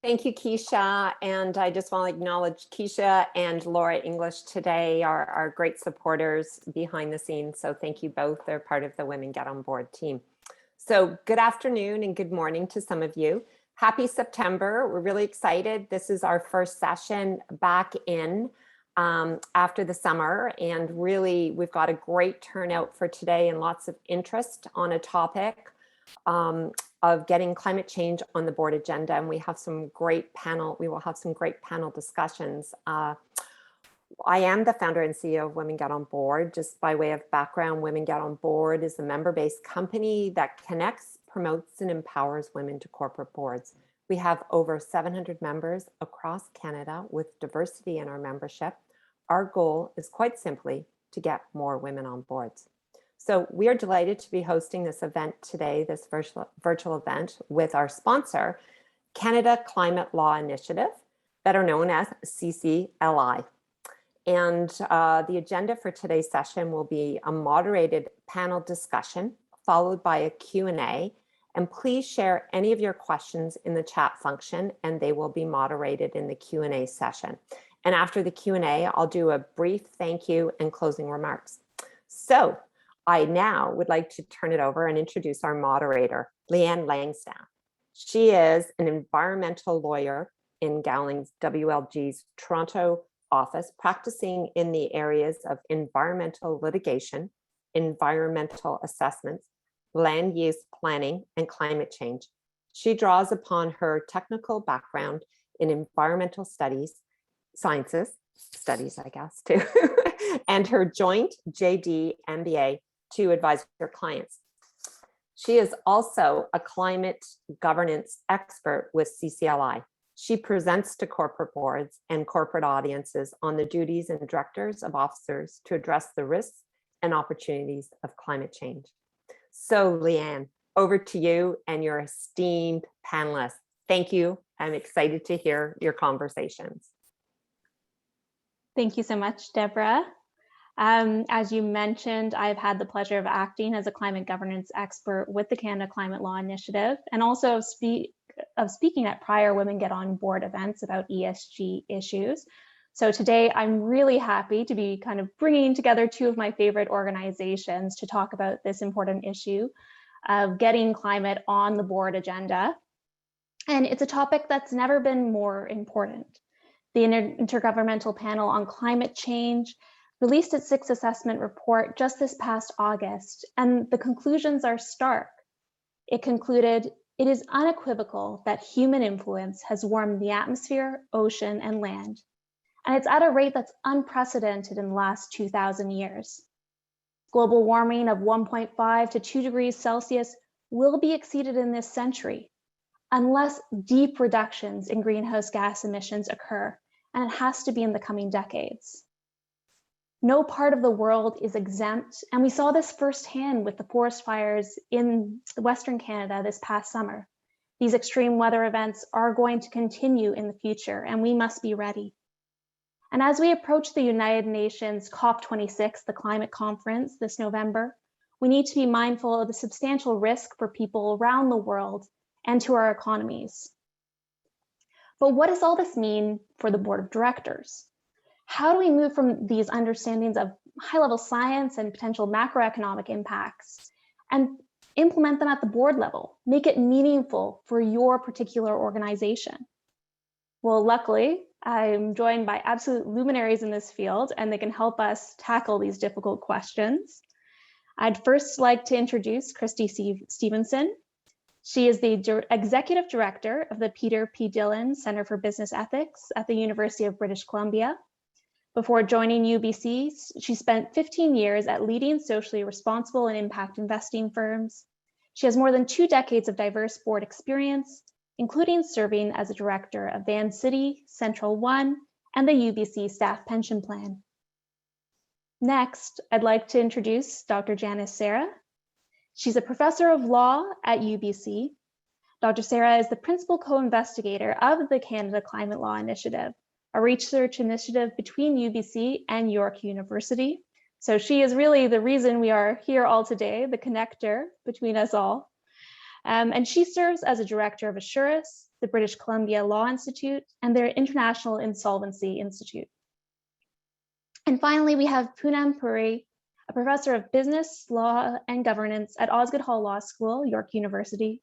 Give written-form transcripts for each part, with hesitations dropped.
Thank you, Keisha. And I just want to acknowledge Keisha and Laura English today are our great supporters behind the scenes. So thank you both. They're part of the Women Get On Board team. So good afternoon and good morning to some of you. Happy September. We're really excited. This is our first session back in after the summer. And really, we've got a great turnout for today and lots of interest on a topic of getting climate change on the board agenda. And we will have some great panel discussions. I am the founder and CEO of Women Get On Board. Just by way of background, Women Get On Board is a member-based company that connects, promotes, and empowers women to corporate boards. We have over 700 members across Canada with diversity in our membership. Our goal is quite simply to get more women on boards. So we are delighted to be hosting this event today, this virtual event with our sponsor, Canada Climate Law Initiative, better known as CCLI. And the agenda for today's session will be a moderated panel discussion followed by a Q&A. And please share any of your questions in the chat function and they will be moderated in the Q&A session. And after the Q&A, I'll do a brief thank you and closing remarks. So I now would like to turn it over and introduce our moderator, Liane Langstaff. She is an environmental lawyer in Gowling's WLG's Toronto office, practicing in the areas of environmental litigation, environmental assessments, land use planning, and climate change. She draws upon her technical background in environmental sciences, I guess, too, and her joint JD MBA to advise her clients. She is also a climate governance expert with CCLI. She presents to corporate boards and corporate audiences on the duties and directors of officers to address the risks and opportunities of climate change. So Liane, over to you and your esteemed panelists. Thank you. I'm excited to hear your conversations. Thank you so much, Deborah. As you mentioned, I've had the pleasure of acting as a climate governance expert with the Canada Climate Law Initiative and also of speaking at prior Women Get On Board events about ESG issues. So today I'm really happy to be kind of bringing together two of my favorite organizations to talk about this important issue of getting climate on the board agenda. And it's a topic that's never been more important. The Intergovernmental Panel on Climate Change released its sixth assessment report just this past August, and the conclusions are stark. It concluded, it is unequivocal that human influence has warmed the atmosphere, ocean, and land. And it's at a rate that's unprecedented in the last 2,000 years. Global warming of 1.5 to 2 degrees Celsius will be exceeded in this century unless deep reductions in greenhouse gas emissions occur, and it has to be in the coming decades. No part of the world is exempt, and we saw this firsthand with the forest fires in Western Canada this past summer. These extreme weather events are going to continue in the future, and we must be ready. And as we approach the United Nations COP26, the climate conference this November, we need to be mindful of the substantial risk for people around the world and to our economies. But what does all this mean for the board of directors? How do we move from these understandings of high-level science and potential macroeconomic impacts and implement them at the board level, make it meaningful for your particular organization? Well, luckily, I'm joined by absolute luminaries in this field, and they can help us tackle these difficult questions. I'd first like to introduce Christie Stephenson. She is the Executive Director of the Peter P. Dillon Center for Business Ethics at the University of British Columbia. Before joining UBC, she spent 15 years at leading socially responsible and impact investing firms. She has more than 2 decades of diverse board experience, including serving as a director of Vancity, Central One, and the UBC Staff Pension Plan. Next, I'd like to introduce Dr. Janis Sarra. She's a professor of law at UBC. Dr. Sarra is the principal co-investigator of the Canada Climate Law Initiative, a research initiative between UBC and York University. So she is really the reason we are here all today, the connector between us all. And she serves as a director of Assurus, the British Columbia Law Institute, and their International Insolvency Institute. And finally, we have Poonam Puri, a professor of business, law, and governance at Osgoode Hall Law School, York University.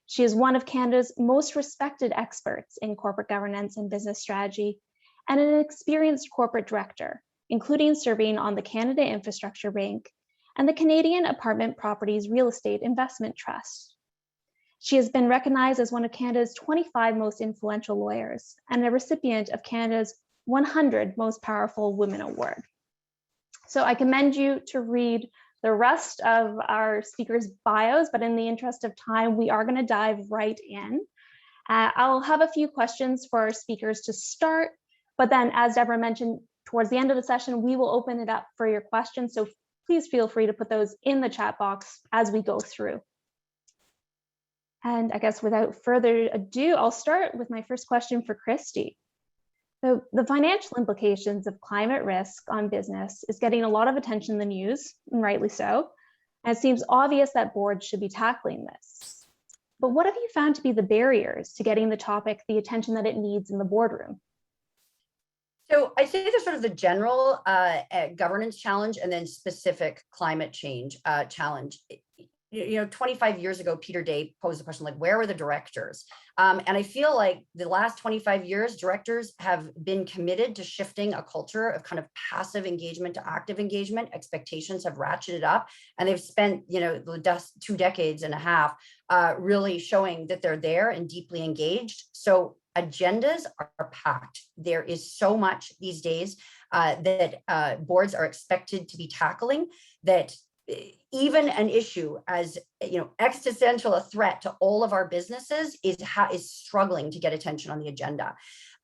She is one of Canada's most respected experts in corporate governance and business strategy, and an experienced corporate director, including serving on the Canada Infrastructure Bank and the Canadian Apartment Properties Real Estate Investment Trust. She has been recognized as one of Canada's 25 most influential lawyers and a recipient of Canada's 100 Most Powerful Women Award. So I commend you to read the rest of our speakers' bios, but in the interest of time, we are going to dive right in. I'll have a few questions for our speakers to start, but then as Deborah mentioned, towards the end of the session, we will open it up for your questions. So please feel free to put those in the chat box as we go through. And I guess without further ado, I'll start with my first question for Christie. The financial implications of climate risk on business is getting a lot of attention in the news, and rightly so. And it seems obvious that boards should be tackling this. But what have you found to be the barriers to getting the topic the attention that it needs in the boardroom? So I say there's sort of the general governance challenge and then specific climate change challenge. 25 years ago, Peter Day posed the question, like, where were the directors? And I feel like the last 25 years, directors have been committed to shifting a culture of kind of passive engagement to active engagement. Expectations have ratcheted up, and they've spent, the 2 decades and a half really showing that they're there and deeply engaged. So agendas are packed. There is so much these days that boards are expected to be tackling, that even an issue as existential a threat to all of our businesses is struggling to get attention on the agenda.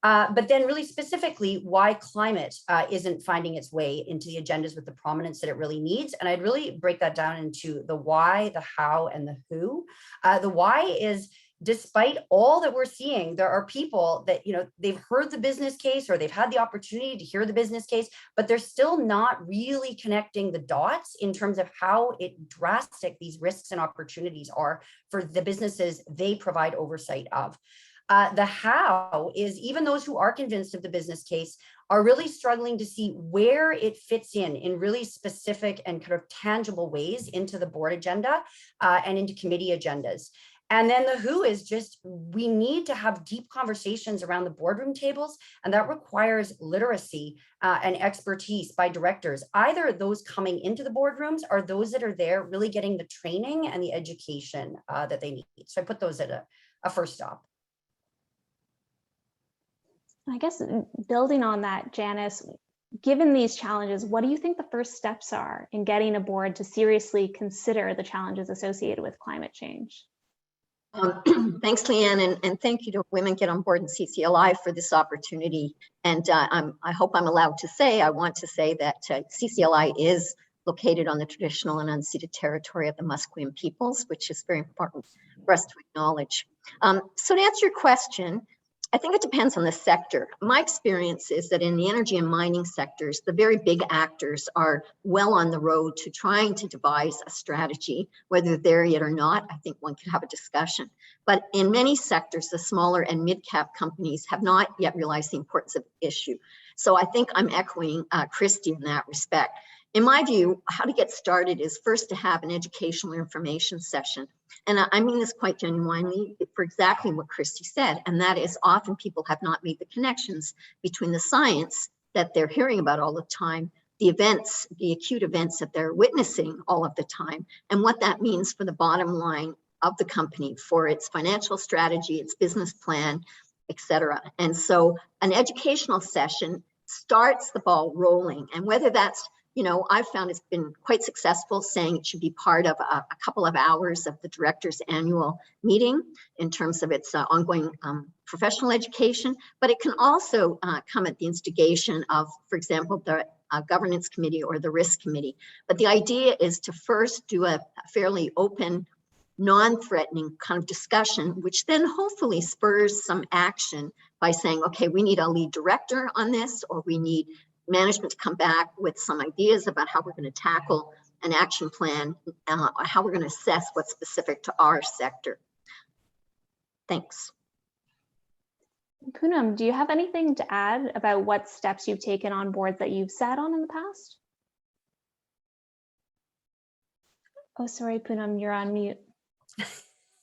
But then really specifically why climate isn't finding its way into the agendas with the prominence that it really needs. And I'd really break that down into the why, the how, and the who. The why is, despite all that we're seeing, there are people that, they've heard the business case or they've had the opportunity to hear the business case, but they're still not really connecting the dots in terms of how drastic these risks and opportunities are for the businesses they provide oversight of. The how is, even those who are convinced of the business case are really struggling to see where it fits in really specific and kind of tangible ways into the board agenda and into committee agendas. And then the who is just, we need to have deep conversations around the boardroom tables, and that requires literacy and expertise by directors, either those coming into the boardrooms or those that are there really getting the training and the education that they need. So I put those at a first stop. I guess building on that, Janis, given these challenges, what do you think the first steps are in getting a board to seriously consider the challenges associated with climate change? Thanks, Liane, and thank you to Women Get On Board and CCLI for this opportunity. And I hope I'm allowed to say, I want to say that CCLI is located on the traditional and unceded territory of the Musqueam peoples, which is very important for us to acknowledge. So to answer your question, I think it depends on the sector. My experience is that in the energy and mining sectors, the very big actors are well on the road to trying to devise a strategy. Whether they're there yet or not, I think one could have a discussion. But in many sectors, the smaller and mid-cap companies have not yet realized the importance of the issue. So I think I'm echoing Christie in that respect. In my view, how to get started is first to have an educational information session. And I mean this quite genuinely for exactly what Christie said, and that is often people have not made the connections between the science that they're hearing about all the time, the events, the acute events that they're witnessing all of the time, and what that means for the bottom line of the company, for its financial strategy, its business plan, etc. And so an educational session starts the ball rolling, and whether that's I've found it's been quite successful saying it should be part of a couple of hours of the director's annual meeting in terms of its ongoing professional education, but it can also come at the instigation of, for example, the governance committee or the risk committee. But the idea is to first do a fairly open, non-threatening kind of discussion, which then hopefully spurs some action by saying, okay, we need a lead director on this, or we need management to come back with some ideas about how we're going to tackle an action plan, or how we're going to assess what's specific to our sector. Thanks. Poonam, do you have anything to add about what steps you've taken on boards that you've sat on in the past? Oh, sorry, Poonam, you're on mute.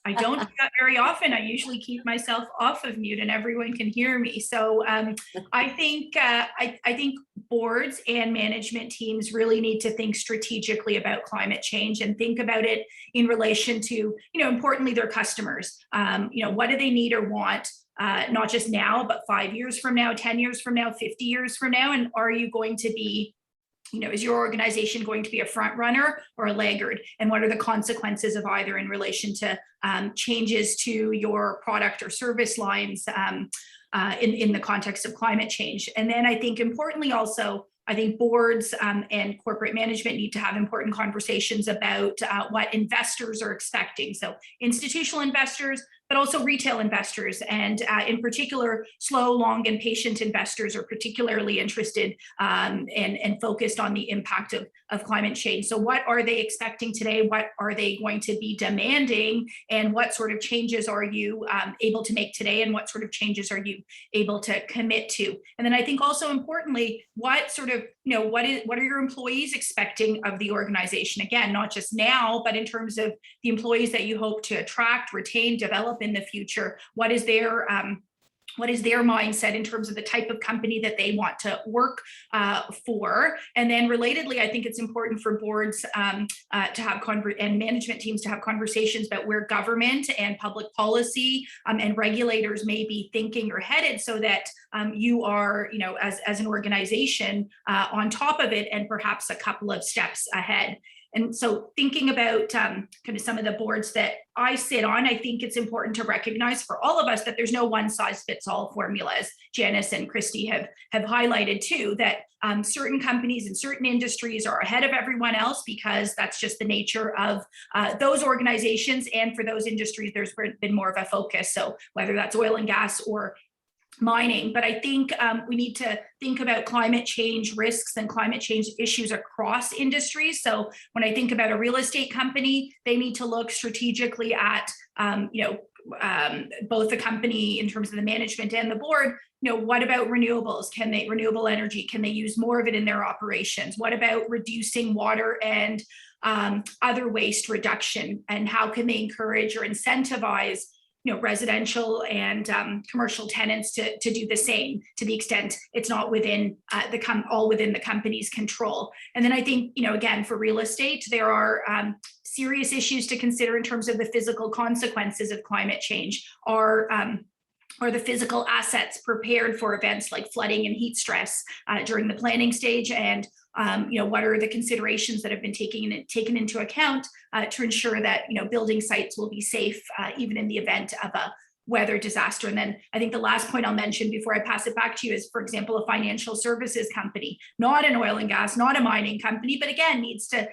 I don't do that very often. I usually keep myself off of mute and everyone can hear me. So I think boards and management teams really need to think strategically about climate change and think about it in relation to, importantly, their customers. What do they need or want? Not just now, but 5 years from now, 10 years from now, 50 years from now. And are you going to be, is your organization going to be a front runner or a laggard? And what are the consequences of either in relation to changes to your product or service lines in the context of climate change? And then I think importantly also, I think boards and corporate management need to have important conversations about what investors are expecting. So institutional investors, but also retail investors, and in particular, slow, long, and patient investors are particularly interested and focused on the impact of climate change. So what are they expecting today? What are they going to be demanding? And what sort of changes are you able to make today? And what sort of changes are you able to commit to? And then I think also importantly, what sort of, what are your employees expecting of the organization? Again, not just now, but in terms of the employees that you hope to attract, retain, develop in the future. What is their mindset in terms of the type of company that they want to work for? And then relatedly, I think it's important for boards to have and management teams to have conversations about where government and public policy and regulators may be thinking or headed, so that you are, as an organization on top of it and perhaps a couple of steps ahead. And so thinking about kind of some of the boards that I sit on, I think it's important to recognize for all of us that there's no one size fits all formula, as Janis and Christie have highlighted too, that certain companies and certain industries are ahead of everyone else because that's just the nature of those organizations. And for those industries, there's been more of a focus. So whether that's oil and gas or mining. But I think we need to think about climate change risks and climate change issues across industries. So when I think about a real estate company, they need to look strategically at, both the company in terms of the management and the board. What about renewables? Renewable energy, can they use more of it in their operations? What about reducing water and other waste reduction? And how can they encourage or incentivize residential and commercial tenants to do the same, to the extent it's not within all within the company's control. And then I think, again, for real estate, there are serious issues to consider in terms of the physical consequences of climate change. Are the physical assets prepared for events like flooding and heat stress during the planning stage? And what are the considerations that have been taken into account to ensure that building sites will be safe even in the event of a weather disaster? And then I think the last point I'll mention before I pass it back to you is, for example, a financial services company, not an oil and gas, not a mining company, but again, needs to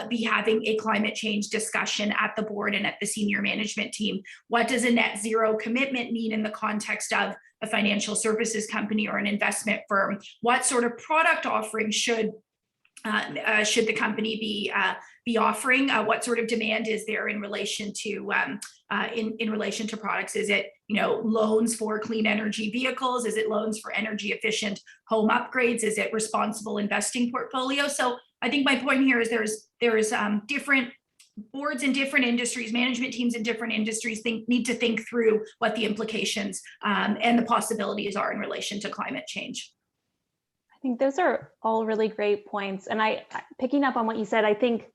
be having a climate change discussion at the board and at the senior management team. What does a net zero commitment mean in the context of a financial services company or an investment firm? What sort of product offering should the company be offering? What sort of demand is there in relation to in relation to products? Is it loans for clean energy vehicles? Is it loans for energy efficient home upgrades? Is it responsible investing portfolio? So I think my point here is there's different boards in different industries, management teams in different industries need to think through what the implications and the possibilities are in relation to climate change. I think those are all really great points. And picking up on what you said, I think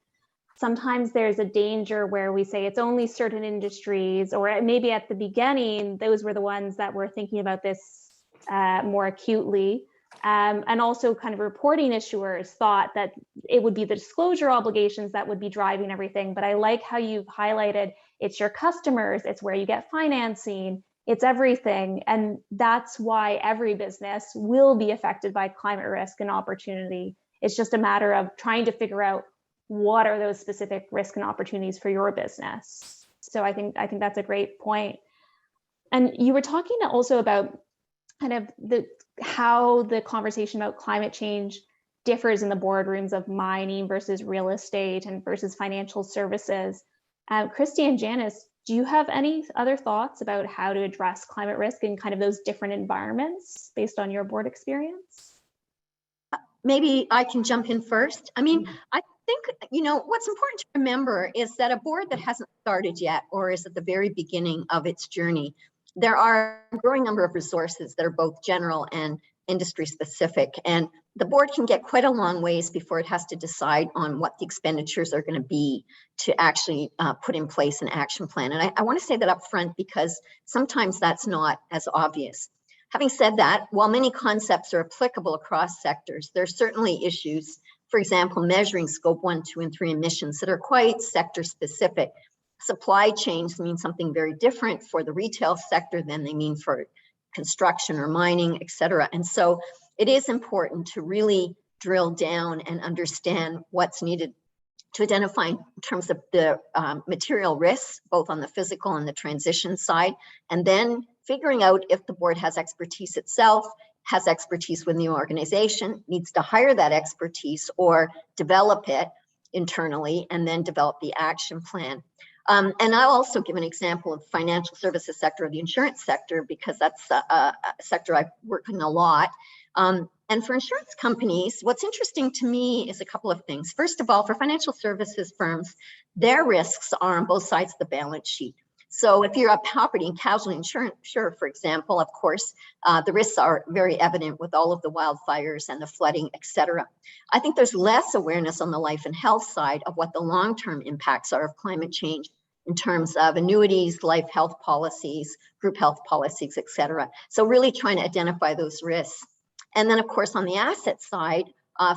sometimes there's a danger where we say it's only certain industries, or maybe at the beginning, those were the ones that were thinking about this more acutely. And also kind of reporting issuers thought that it would be the disclosure obligations that would be driving everything. But I like how you've highlighted it's your customers, it's where you get financing, it's everything. And that's why every business will be affected by climate risk and opportunity. It's just a matter of trying to figure out what are those specific risks and opportunities for your business. So I think that's a great point. And you were talking also about kind of how the conversation about climate change differs in the boardrooms of mining versus real estate and versus financial services. Christie and Janis, Do you have any other thoughts about how to address climate risk in kind of those different environments based on your board experience? Maybe I can jump in first. I mean, I think, what's important to remember is that a board that hasn't started yet or is at the very beginning of its journey, there are a growing number of resources that are both general and industry specific. And the board can get quite a long ways before it has to decide on what the expenditures are going to be to actually put in place an action plan. And I want to say that up front because sometimes that's not as obvious. Having said that, while many concepts are applicable across sectors, there are certainly issues, for example, measuring scope 1, 2, and 3 emissions that are quite sector specific. Supply chains mean something very different for the retail sector than they mean for construction or mining, et cetera. And so it is important to really drill down and understand what's needed to identify in terms of the material risks, both on the physical and the transition side, and then figuring out if the board has expertise itself, has expertise within the organization, needs to hire that expertise or develop it internally, and then develop the action plan. And I'll also give an example of the financial services sector or the insurance sector, because that's a sector I work in a lot. And for insurance companies, what's interesting to me is a couple of things. First of all, for financial services firms, their risks are on both sides of the balance sheet. So if you're a property and casualty insurer, for example, of course, the risks are very evident with all of the wildfires and the flooding, et cetera. I think there's less awareness on the life and health side of what the long-term impacts are of climate change in terms of annuities, life health policies, group health policies, et cetera. So really trying to identify those risks. And then, of course, on the asset side,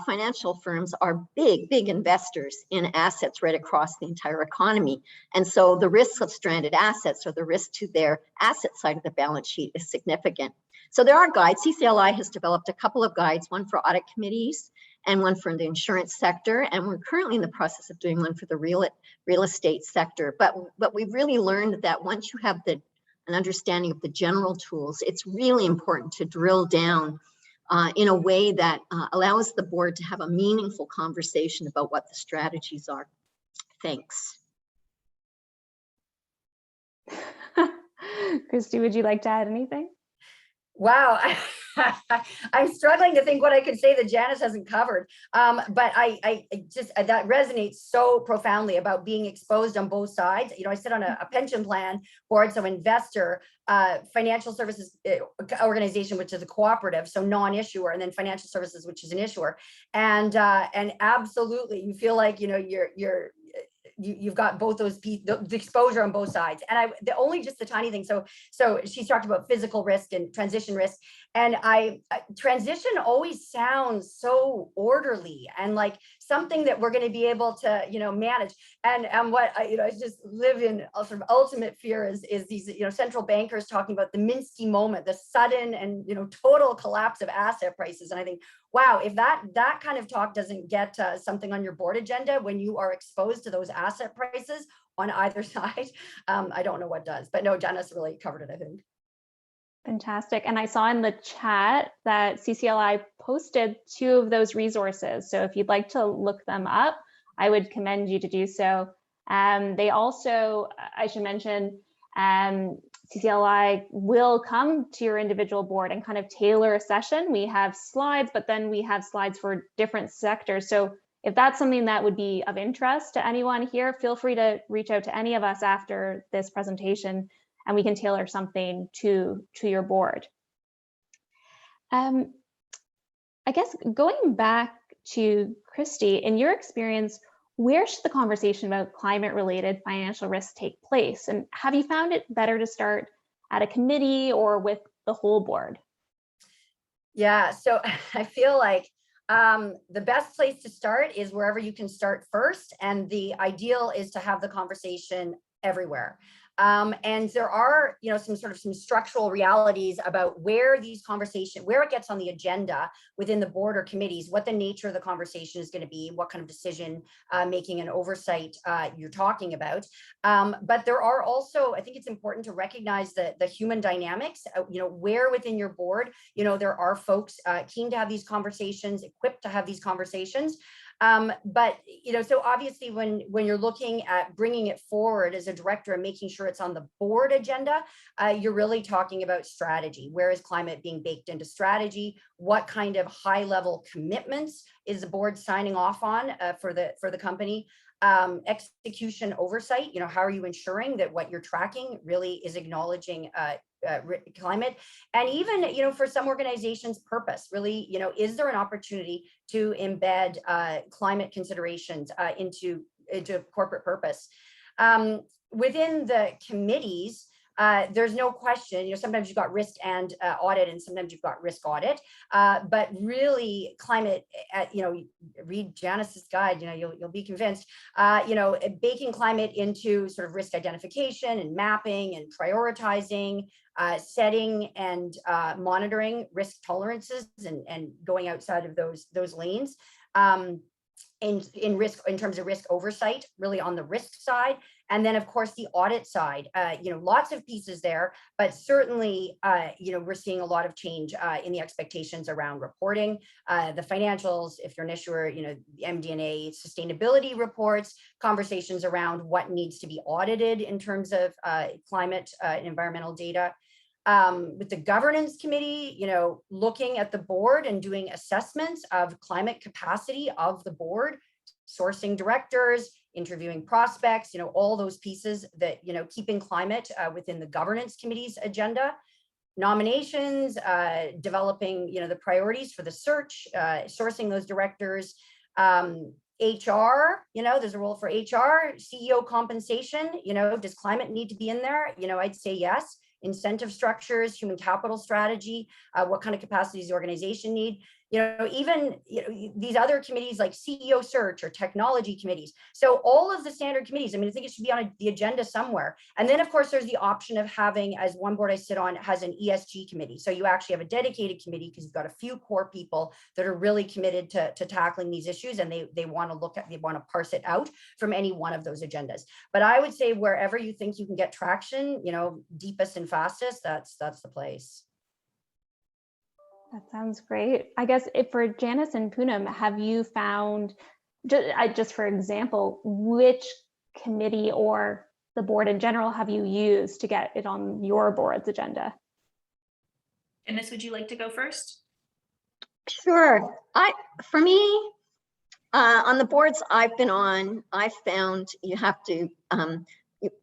financial firms are big investors in assets right across the entire economy. And so the risk of stranded assets or the risk to their asset side of the balance sheet is significant. So there are guides. CCLI has developed a couple of guides, one for audit committees and one for the insurance sector. And we're currently in the process of doing one for the real estate sector. But we've really learned that once you have an understanding of the general tools, it's really important to drill down in a way that allows the board to have a meaningful conversation about what the strategies are. Thanks. Christie, would you like to add anything? Wow, I'm struggling to think what I could say that Janis hasn't covered. But I just, that resonates so profoundly about being exposed on both sides. I sit on a pension plan board, so investor, financial services organization, which is a cooperative, so non-issuer, and then financial services, which is an issuer. And absolutely, you feel like, you've got both those pieces, the exposure on both sides. And just the tiny thing. So she's talked about physical risk and transition risk. And transition always sounds so orderly and like something that we're going to be able to, manage. And what I just live in sort of ultimate fear is these, central bankers talking about the Minsky moment, the sudden and, total collapse of asset prices. And I think, wow, if that kind of talk doesn't get something on your board agenda when you are exposed to those asset prices on either side, I don't know what does. But no, Janis really covered it, I think. Fantastic. And I saw in the chat that CCLI posted 2 of those resources. So if you'd like to look them up, I would commend you to do so. They also, I should mention, CCLI will come to your individual board and kind of tailor a session. We have slides, but then we have slides for different sectors. So if that's something that would be of interest to anyone here, feel free to reach out to any of us after this presentation, and we can tailor something to your board. I guess going back to Christie, in your experience, where should the conversation about climate-related financial risks take place? And have you found it better to start at a committee or with the whole board? Yeah, so I feel like the best place to start is wherever you can start first. And the ideal is to have the conversation everywhere. And there are, some structural realities about where these conversations, where it gets on the agenda within the board or committees, what the nature of the conversation is going to be, what kind of decision making and oversight you're talking about. But there are also, I think it's important to recognize the human dynamics, where within your board, there are folks keen to have these conversations, equipped to have these conversations. But, you know, so obviously when you're looking at bringing it forward as a director and making sure it's on the board agenda, you're really talking about strategy. Where is climate being baked into strategy? What kind of high level commitments is the board signing off on for the company? Execution oversight, you know, how are you ensuring that what you're tracking really is acknowledging climate? And even, you know, for some organizations, purpose, really, you know, is there an opportunity to embed climate considerations into corporate purpose? Within the committees, there's no question, you know, sometimes you've got risk and audit, and sometimes you've got risk audit. But really climate, you know, read Janis's guide, you know, you'll be convinced, you know, baking climate into sort of risk identification and mapping and prioritizing, setting and monitoring risk tolerances and going outside of those lanes. In risk, in terms of risk oversight, really on the risk side. And then of course the audit side, you know, lots of pieces there, but certainly, you know, we're seeing a lot of change in the expectations around reporting, the financials, if you're an issuer, you know, the MD&A sustainability reports, conversations around what needs to be audited in terms of climate and environmental data. With the governance committee, you know, looking at the board and doing assessments of climate capacity of the board, sourcing directors, interviewing prospects, you know, all those pieces that, you know, keeping climate within the governance committee's agenda. Nominations, developing, you know, the priorities for the search, sourcing those directors. HR, you know, there's a role for HR, CEO compensation, you know, does climate need to be in there? You know, I'd say yes. Incentive structures, human capital strategy, what kind of capacity does the organization need? You know, even, you know, these other committees like CEO search or technology committees. So all of the standard committees, I mean, I think it should be on the agenda somewhere. And then of course, there's the option of having, as one board I sit on has an ESG committee. So you actually have a dedicated committee because you've got a few core people that are really committed to tackling these issues, and they want to look at, they want to parse it out from any one of those agendas. But I would say wherever you think you can get traction, you know, deepest and fastest, that's the place. That sounds great. I guess if for Janis and Poonam, have you found, just for example, which committee or the board in general have you used to get it on your board's agenda? Janis, would you like to go first? Sure. For me, on the boards I've been on, I found you have to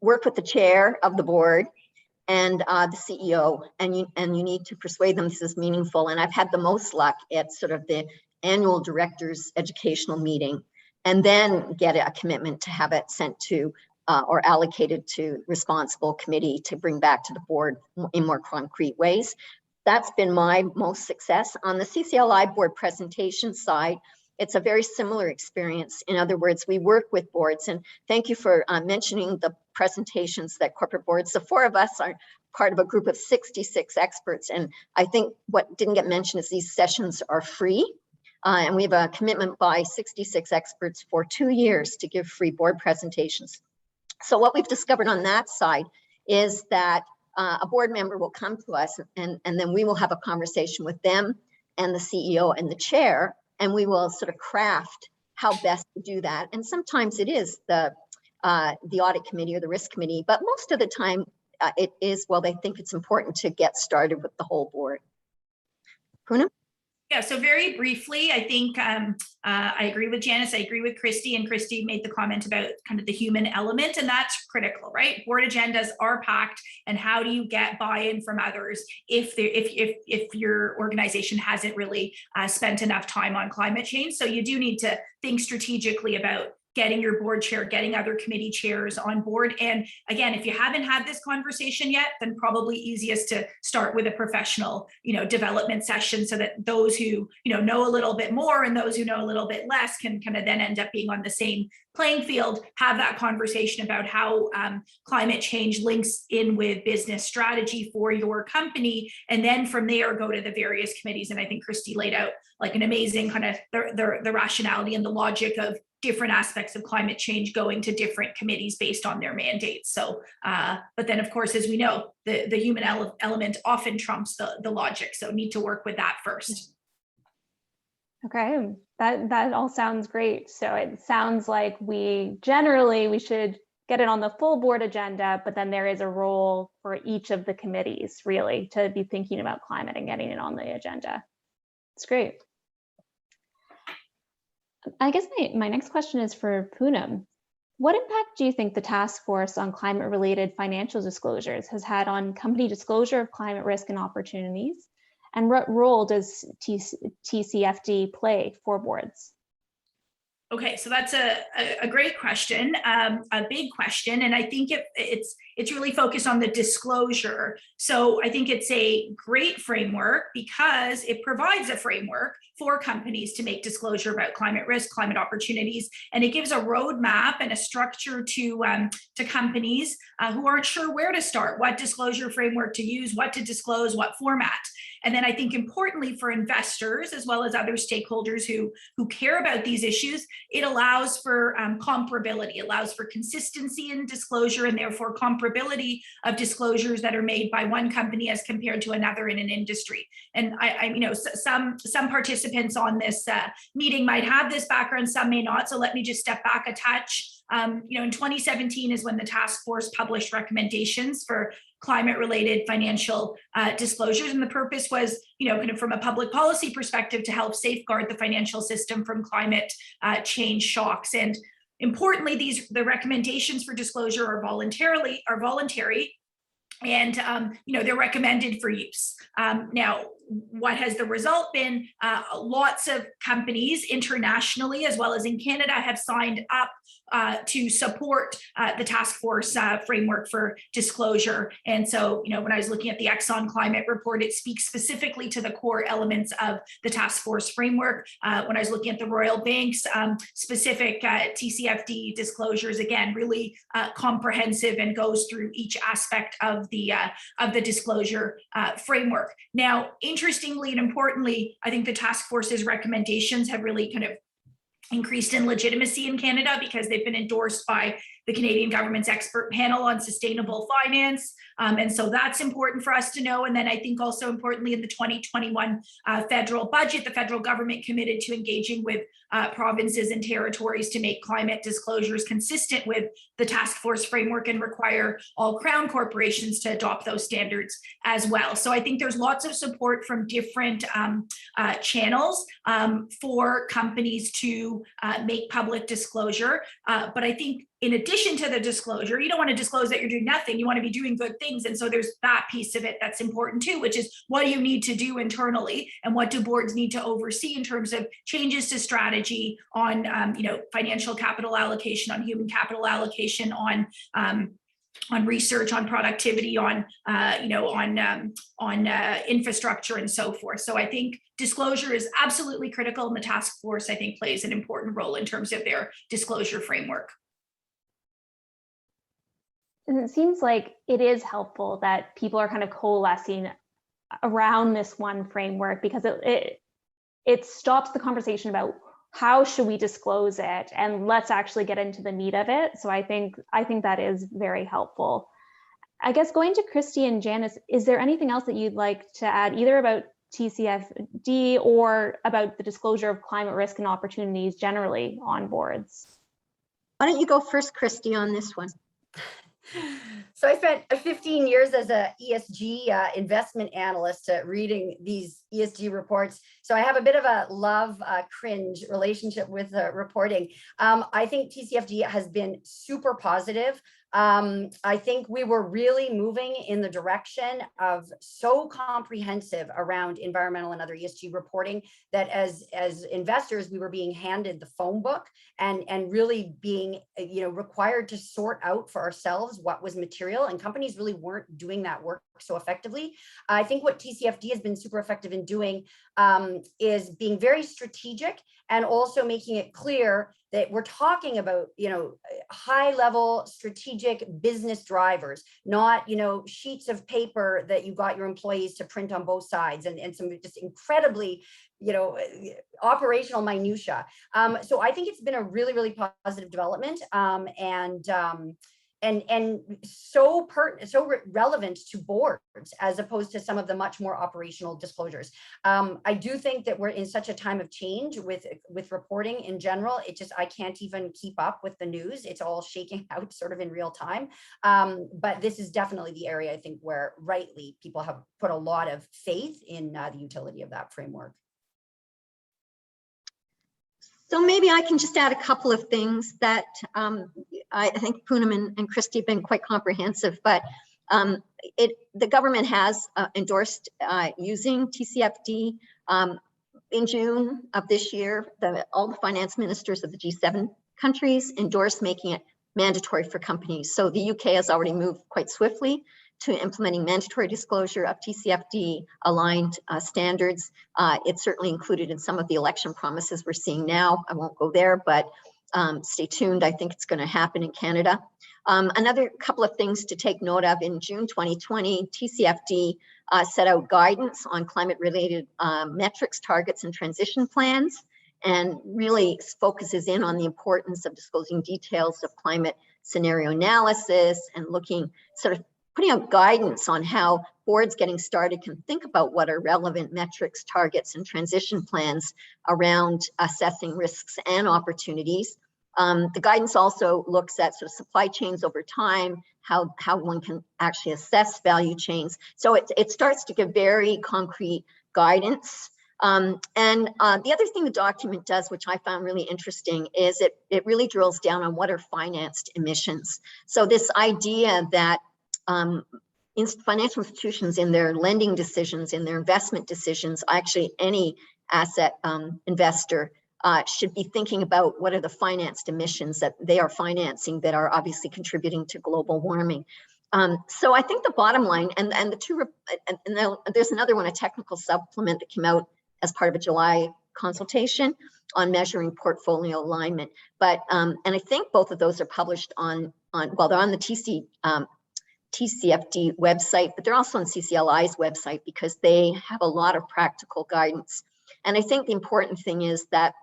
work with the chair of the board and the CEO, and you need to persuade them this is meaningful. And I've had the most luck at sort of the annual directors educational meeting, and then get a commitment to have it sent to or allocated to responsible committee to bring back to the board in more concrete ways. That's been my most success. On the CCLI board presentation side, it's a very similar experience. In other words, we work with boards, and thank you for mentioning the presentations that corporate boards, the four of us are part of a group of 66 experts. And I think what didn't get mentioned is these sessions are free. And we have a commitment by 66 experts for 2 years to give free board presentations. So what we've discovered on that side is that a board member will come to us, and then we will have a conversation with them and the CEO and the chair, and we will sort of craft how best to do that. And sometimes it is the audit committee or the risk committee, but most of the time it is, well, they think it's important to get started with the whole board. Poonam? Yeah, so very briefly, I think I agree with Janis, I agree with Christie, and Christie made the comment about kind of the human element, and that's critical, right? Board agendas are packed, and how do you get buy-in from others if your organization hasn't really spent enough time on climate change? So you do need to think strategically about getting your board chair, getting other committee chairs on board. And again, if you haven't had this conversation yet, then probably easiest to start with a professional, development session, so that those who, know a little bit more and those who know a little bit less can kind of then end up being on the same playing field, have that conversation about how climate change links in with business strategy for your company. And then from there, go to the various committees. And I think Christie laid out like an amazing kind of the rationality and the logic of different aspects of climate change going to different committees based on their mandates. So, but then of course, as we know, the human element often trumps the logic. So need to work with that first. Okay, that all sounds great. So it sounds like we should get it on the full board agenda, but then there is a role for each of the committees really to be thinking about climate and getting it on the agenda. It's great. I guess my next question is for Poonam. What impact do you think the task force on climate-related financial disclosures has had on company disclosure of climate risk and opportunities? And what role does TCFD play for boards? Okay, so that's a great question, a big question, and I think it's really focused on the disclosure. So I think it's a great framework because it provides a framework for companies to make disclosure about climate risk, climate opportunities, and it gives a roadmap and a structure to companies who aren't sure where to start, what disclosure framework to use, what to disclose, what format. And then I think importantly for investors as well as other stakeholders who care about these issues, it allows for comparability, allows for consistency in disclosure and therefore comparability of disclosures that are made by one company as compared to another in an industry. And I some participants on this meeting might have this background, some may not. So let me just step back a touch. In 2017 is when the task force published recommendations for climate-related financial disclosures, and the purpose was, kind of from a public policy perspective, to help safeguard the financial system from climate change shocks. And importantly, the recommendations for disclosure are voluntary, and they're recommended for use. Now, what has the result been? Lots of companies internationally, as well as in Canada, have signed up to support the task force framework for disclosure. And so, when I was looking at the Exxon climate report, it speaks specifically to the core elements of the task force framework. When I was looking at the Royal Bank's specific TCFD disclosures, again, really comprehensive and goes through each aspect of the disclosure framework. Now, interestingly and importantly, I think the task force's recommendations have really kind of increased in legitimacy in Canada because they've been endorsed by the Canadian government's expert panel on sustainable finance. And so that's important for us to know. And then I think also importantly in the 2021 federal budget, the federal government committed to engaging with provinces and territories to make climate disclosures consistent with the task force framework and require all crown corporations to adopt those standards as well. So I think there's lots of support from different channels for companies to make public disclosure. But I think in addition to the disclosure, you don't want to disclose that you're doing nothing. You want to be doing good things. And so there's that piece of it that's important too, which is what do you need to do internally and what do boards need to oversee in terms of changes to strategy on, financial capital allocation, on human capital allocation, on research, on productivity, on infrastructure and so forth. So I think disclosure is absolutely critical, and the task force, I think, plays an important role in terms of their disclosure framework. And it seems like it is helpful that people are kind of coalescing around this one framework because it stops the conversation about how should we disclose it and let's actually get into the meat of it. So I think that is very helpful. I guess going to Christie and Janis, is there anything else that you'd like to add either about TCFD or about the disclosure of climate risk and opportunities generally on boards? Why don't you go first, Christie, on this one? So I spent 15 years as a ESG investment analyst reading these ESG reports. So I have a bit of a love cringe relationship with reporting. I think TCFD has been super positive. I think we were really moving in the direction of so comprehensive around environmental and other ESG reporting that as investors, we were being handed the phone book and really being required to sort out for ourselves what was material, and companies really weren't doing that work so effectively. I think what TCFD has been super effective in doing is being very strategic and also making it clear that we're talking about, high level strategic business drivers, not, sheets of paper that you got your employees to print on both sides and some just incredibly, operational minutia. So I think it's been a really, really positive development. and so relevant to boards as opposed to some of the much more operational disclosures. I do think that we're in such a time of change with reporting in general. I can't even keep up with the news. It's all shaking out sort of in real time. But this is definitely the area, I think, where rightly people have put a lot of faith in the utility of that framework. So maybe I can just add a couple of things that I think Poonam and Christie have been quite comprehensive, but the government has endorsed using TCFD. In June of this year, all the finance ministers of the G7 countries endorsed making it mandatory for companies. So the UK has already moved quite swiftly to implementing mandatory disclosure of TCFD aligned standards. It's certainly included in some of the election promises we're seeing now. I won't go there, but stay tuned. I think it's going to happen in Canada. Another couple of things to take note of: in June 2020, TCFD set out guidance on climate-related metrics, targets, and transition plans, and really focuses in on the importance of disclosing details of climate scenario analysis and putting out guidance on how boards getting started can think about what are relevant metrics, targets, and transition plans around assessing risks and opportunities. The guidance also looks at sort of supply chains over time, how one can actually assess value chains. So it starts to give very concrete guidance. And the other thing the document does, which I found really interesting, is it really drills down on what are financed emissions. So this idea that financial institutions in their lending decisions, in their investment decisions, actually any asset investor should be thinking about what are the financed emissions that they are financing that are obviously contributing to global warming. So I think the bottom line, and there's another one, a technical supplement that came out as part of a July consultation on measuring portfolio alignment. But and I think both of those are published they're on the TCFD website, but they're also on CCLI's website because they have a lot of practical guidance. And I think the important thing is that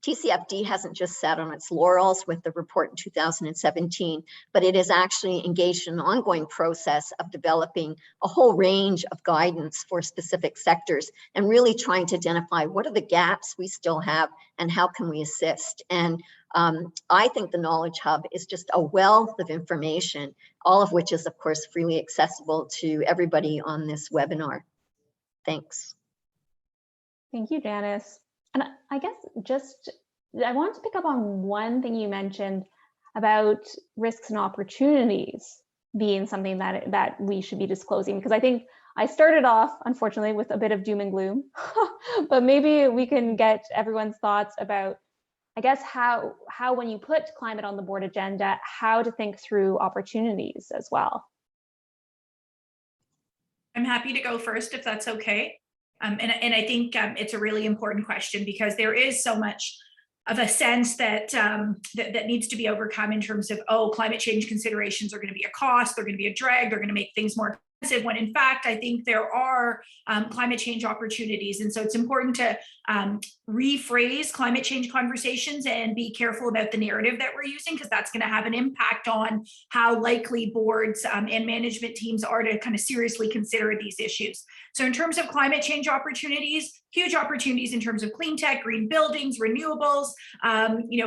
TCFD hasn't just sat on its laurels with the report in 2017, but it is actually engaged in an ongoing process of developing a whole range of guidance for specific sectors and really trying to identify what are the gaps we still have and how can we assist. And I think the Knowledge Hub is just a wealth of information, all of which is, of course, freely accessible to everybody on this webinar. Thanks. Thank you, Janis. And I guess I wanted to pick up on one thing you mentioned about risks and opportunities being something that we should be disclosing, because I think I started off, unfortunately, with a bit of doom and gloom, but maybe we can get everyone's thoughts about, I guess, how when you put climate on the board agenda, how to think through opportunities as well. I'm happy to go first if that's okay. And I think it's a really important question because there is so much of a sense that that needs to be overcome in terms of, oh, climate change considerations are going to be a cost, they're going to be a drag, they're going to make things more expensive, when in fact, I think there are climate change opportunities. And so it's important to rephrase climate change conversations and be careful about the narrative that we're using, because that's going to have an impact on how likely boards and management teams are to kind of seriously consider these issues. So in terms of climate change opportunities, huge opportunities in terms of clean tech, green buildings, renewables,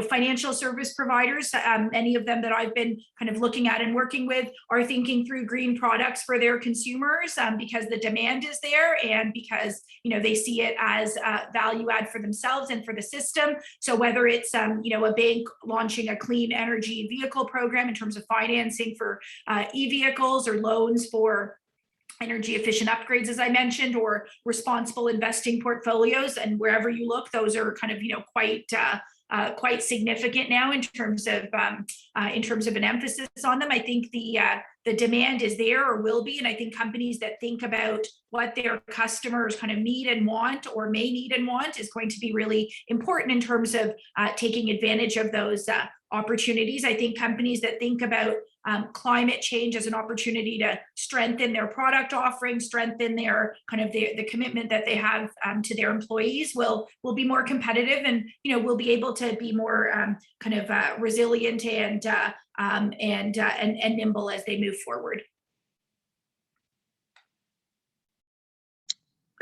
financial service providers. Many of them that I've been kind of looking at and working with are thinking through green products for their consumers because the demand is there and because they see it as value add for themselves and for the system. So whether it's a bank launching a clean energy vehicle program in terms of financing for e-vehicles or loans for energy efficient upgrades, as I mentioned, or responsible investing portfolios, and wherever you look, those are kind of quite significant now in terms of an emphasis on them. I think the demand is there or will be, and I think companies that think about what their customers kind of need and want or may need and want is going to be really important in terms of taking advantage of those opportunities. I think companies that think about climate change as an opportunity to strengthen their product offering, strengthen their kind of the commitment that they have to their employees will be more competitive, and will be able to be more resilient and and nimble as they move forward.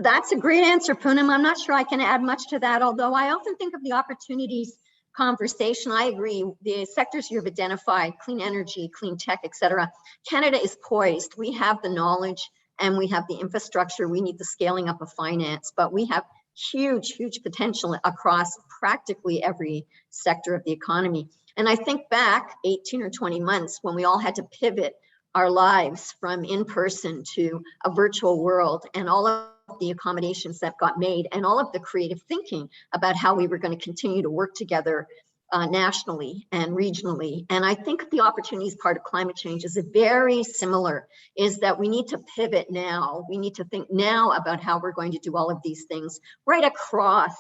That's a great answer, Poonam. I'm not sure I can add much to that, although I often think of the opportunities conversation. I agree. The sectors you've identified, clean energy, clean tech, et cetera. Canada is poised. We have the knowledge and we have the infrastructure. We need the scaling up of finance, but we have huge, huge potential across practically every sector of the economy. And I think back 18 or 20 months when we all had to pivot our lives from in-person to a virtual world, and all of the accommodations that got made and all of the creative thinking about how we were going to continue to work together nationally and regionally. And I think the opportunities part of climate change is very similar, is that we need to pivot now. We need to think now about how we're going to do all of these things right across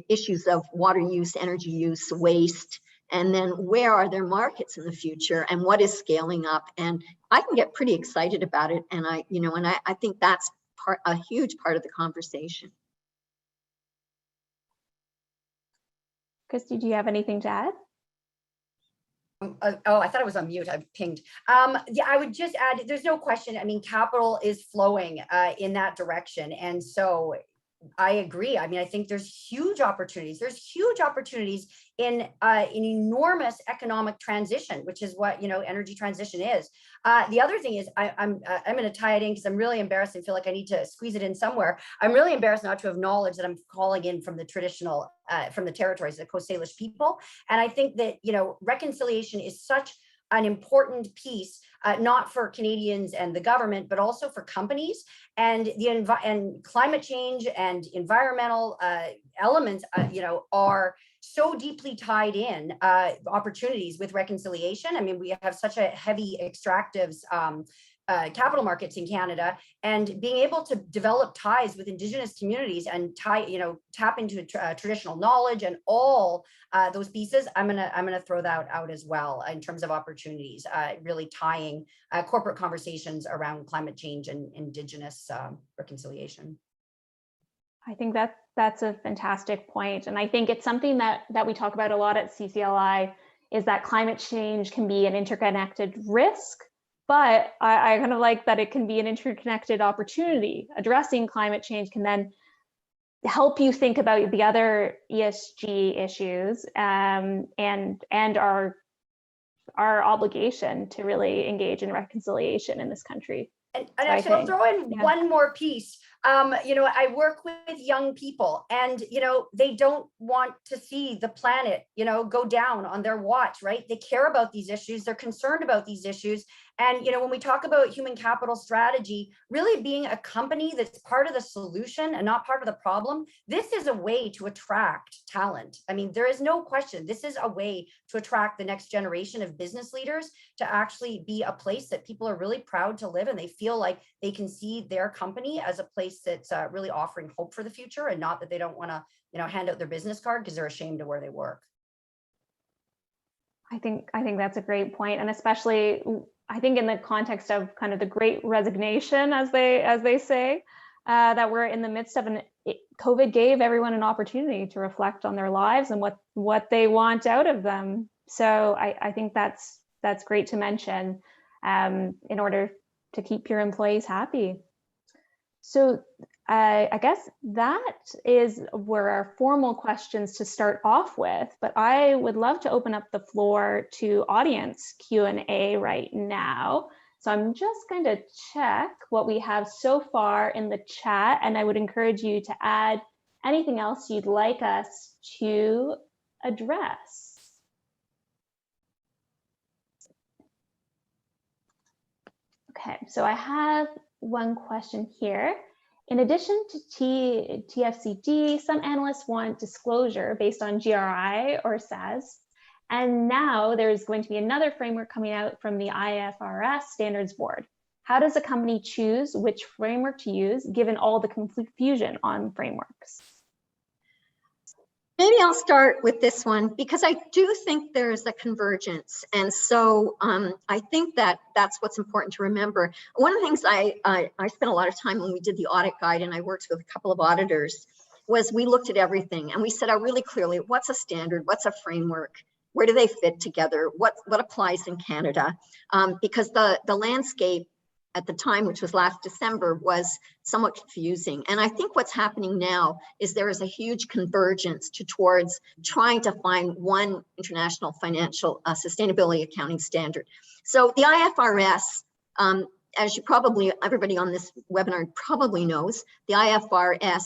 issues of water use, energy use, waste, and then where are there markets in the future and what is scaling up. And I can get pretty excited about it. And I think that's a huge part of the conversation. Christie, do you have anything to add? Oh, I thought I was on mute. I pinged. Yeah, I would just add, there's no question. I mean, capital is flowing in that direction. And so I agree. I mean, I think there's huge opportunities. There's huge opportunities in an enormous economic transition, which is what, energy transition is. The other thing is I'm going to tie it in because I'm really embarrassed and feel like I need to squeeze it in somewhere. I'm really embarrassed not to acknowledge that I'm calling in from the traditional, from the territories, the Coast Salish people. And I think that, reconciliation is such an important piece, not for Canadians and the government, but also for companies, and and climate change and environmental elements, are so deeply tied in opportunities with reconciliation. I mean, we have such a heavy extractives capital markets in Canada, and being able to develop ties with Indigenous communities and tap into traditional knowledge and all those pieces. I'm gonna throw that out as well in terms of opportunities, really tying corporate conversations around climate change and Indigenous reconciliation. I think that's a fantastic point. And I think it's something that we talk about a lot at CCLI, is that climate change can be an interconnected risk, but I kind of like that it can be an interconnected opportunity. Addressing climate change can then help you think about the other ESG issues and our obligation to really engage in reconciliation in this country. And actually, I'll throw in one more piece. I work with young people, and they don't want to see the planet go down on their watch, right? They care about these issues, they're concerned about these issues. And when we talk about human capital strategy, really being a company that's part of the solution and not part of the problem, this is a way to attract talent. I mean, there is no question, this is a way to attract the next generation of business leaders to actually be a place that people are really proud to live, and they feel like they can see their company as a place that's really offering hope for the future, and not that they don't want to hand out their business card because they're ashamed of where they work. I think that's a great point, and especially I think in the context of kind of the Great Resignation, as they say, that we're in the midst of COVID gave everyone an opportunity to reflect on their lives and what they want out of them. So I think that's great to mention in order to keep your employees happy. So I guess that is where our formal questions to start off with, but I would love to open up the floor to audience Q&A right now. So I'm just going to check what we have so far in the chat, and I would encourage you to add anything else you'd like us to address. Okay, so I have one question here. In addition to TCFD, some analysts want disclosure based on GRI or SAS. And now there's going to be another framework coming out from the IFRS Standards Board. How does a company choose which framework to use given all the confusion on frameworks? Maybe I'll start with this one because I do think there's a convergence. And so I think that that's what's important to remember. One of the things I spent a lot of time when we did the audit guide, and I worked with a couple of auditors, was we looked at everything and we set out really clearly what's a standard, what's a framework, Where do they fit together? What applies in Canada? Because the landscape at the time, which was last December, was somewhat confusing. And I think what's happening now is there is a huge convergence towards trying to find one international financial sustainability accounting standard. So the IFRS, as you probably, everybody on this webinar probably knows, the IFRS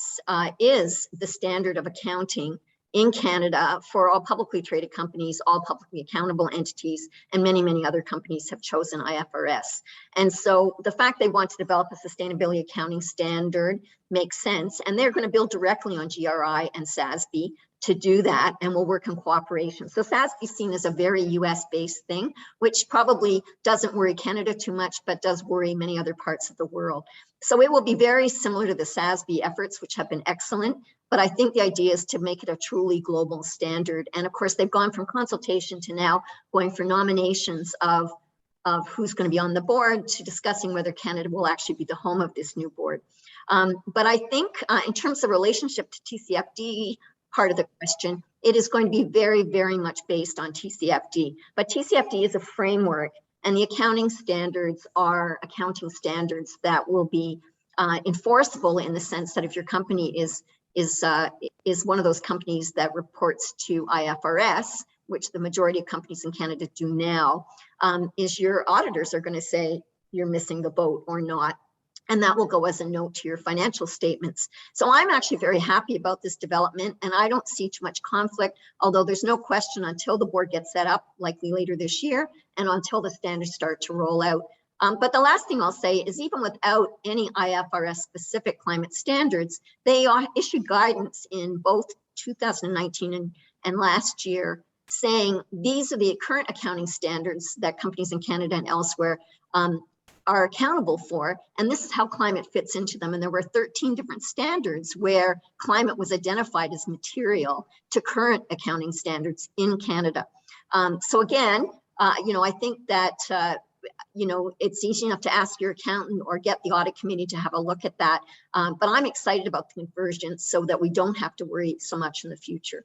is the standard of accounting in Canada for all publicly traded companies, all publicly accountable entities, and many, many other companies have chosen IFRS. And so the fact they want to develop a sustainability accounting standard makes sense. And they're going to build directly on GRI and SASB to do that, and we'll work in cooperation. So SASB is seen as a very US-based thing, which probably doesn't worry Canada too much, but does worry many other parts of the world. So it will be very similar to the SASB efforts, which have been excellent. But I think the idea is to make it a truly global standard. And of course, they've gone from consultation to now going for nominations of who's going to be on the board to discussing whether Canada will actually be the home of this new board. But I think in terms of relationship to TCFD, part of the question, it is going to be very, very much based on TCFD. But TCFD is a framework, and the accounting standards are accounting standards that will be enforceable in the sense that if your company is one of those companies that reports to IFRS, which the majority of companies in Canada do now, is your auditors are going to say you're missing the boat or not. And that will go as a note to your financial statements. So I'm actually very happy about this development, and I don't see too much conflict, although there's no question until the board gets set up, likely later this year, and until the standards start to roll out. But the last thing I'll say is even without any IFRS specific climate standards, they issued guidance in both 2019 and last year saying these are the current accounting standards that companies in Canada and elsewhere are accountable for, and this is how climate fits into them. And there were 13 different standards where climate was identified as material to current accounting standards in Canada. So again, I think that it's easy enough to ask your accountant or get the audit committee to have a look at that. But I'm excited about the convergence so that we don't have to worry so much in the future.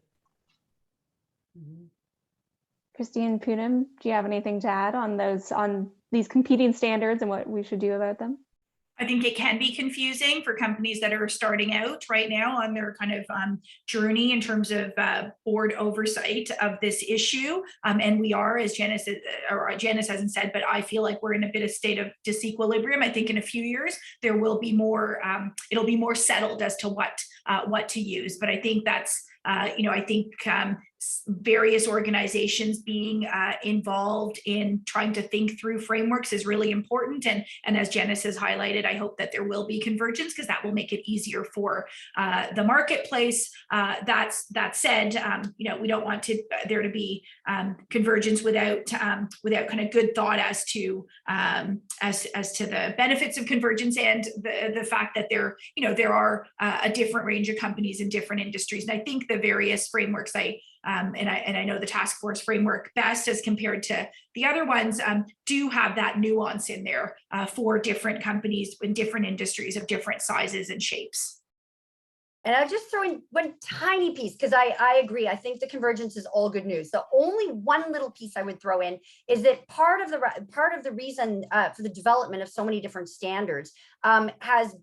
Christie and Poonam, do you have anything to add on these competing standards and what we should do about them? I think it can be confusing for companies that are starting out right now on their kind of journey in terms of board oversight of this issue. And we are, as Janis hasn't said, but I feel like we're in a bit of state of disequilibrium. I think in a few years, there will be more, it'll be more settled as to what to use. But I think that's, I think various organizations being involved in trying to think through frameworks is really important. And as Janis has highlighted, I hope that there will be convergence because that will make it easier for the marketplace. That said, we don't want there to be convergence without kind of good thought as to the benefits of convergence and the fact that there are a different range of companies in different industries. And I think the various frameworks and I know the task force framework best as compared to the other ones do have that nuance in there for different companies in different industries of different sizes and shapes. And I'll just throw in one tiny piece because I agree. I think the convergence is all good news. The only one little piece I would throw in is that part of the reason for the development of so many different standards has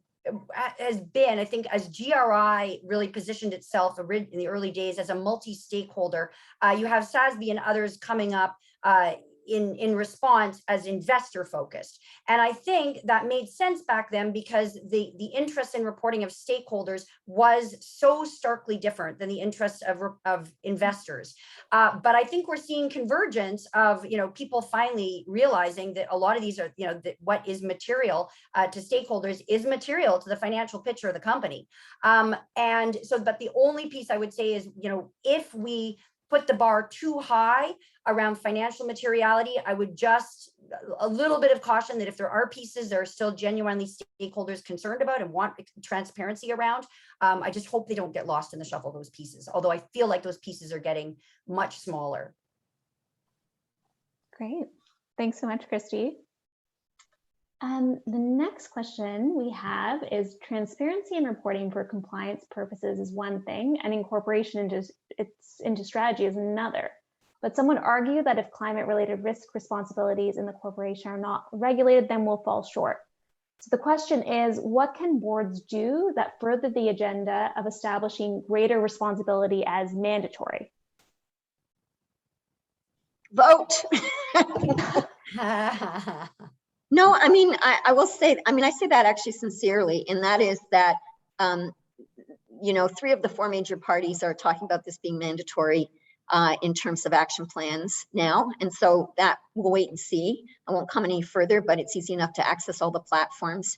been, I think, as GRI really positioned itself in the early days as a multi-stakeholder, you have SASB and others coming up in response as investor focused. And I think that made sense back then because the interest in reporting of stakeholders was so starkly different than the interests of investors. But I think we're seeing convergence of, people finally realizing that a lot of these are, that what is material to stakeholders is material to the financial picture of the company. And so, but the only piece I would say is, if we put the bar too high around financial materiality, I would just a little bit of caution that if there are pieces that are still genuinely stakeholders concerned about and want transparency around, I just hope they don't get lost in the shuffle, those pieces. Although I feel like those pieces are getting much smaller. Great. Thanks so much, Christie. The next question we have is transparency and reporting for compliance purposes is one thing and incorporation into strategy is another. But some would argue that if climate-related risk responsibilities in the corporation are not regulated, then we'll fall short. So the question is, what can boards do that further the agenda of establishing greater responsibility as mandatory? Vote. No, I mean, I will say, I mean, I say that actually sincerely, and that is that, you know, 3 of the 4 major parties are talking about this being mandatory in terms of action plans now. And so that we'll wait and see. I won't come any further, but it's easy enough to access all the platforms.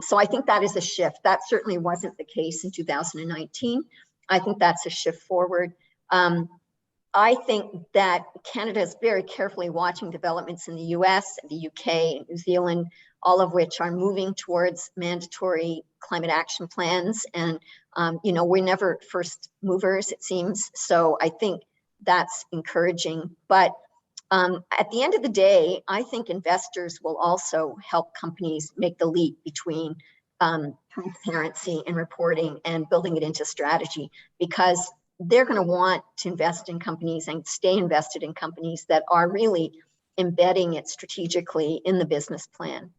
So I think that is a shift. That certainly wasn't the case in 2019. I think that's a shift forward. I think that Canada is very carefully watching developments in the US, the UK, New Zealand, all of which are moving towards mandatory climate action plans. And, you know, we're never first movers, it seems. So I think that's encouraging. But at the end of the day, I think investors will also help companies make the leap between transparency and reporting and building it into strategy, because they're going to want to invest in companies and stay invested in companies that are really embedding it strategically in the business plan.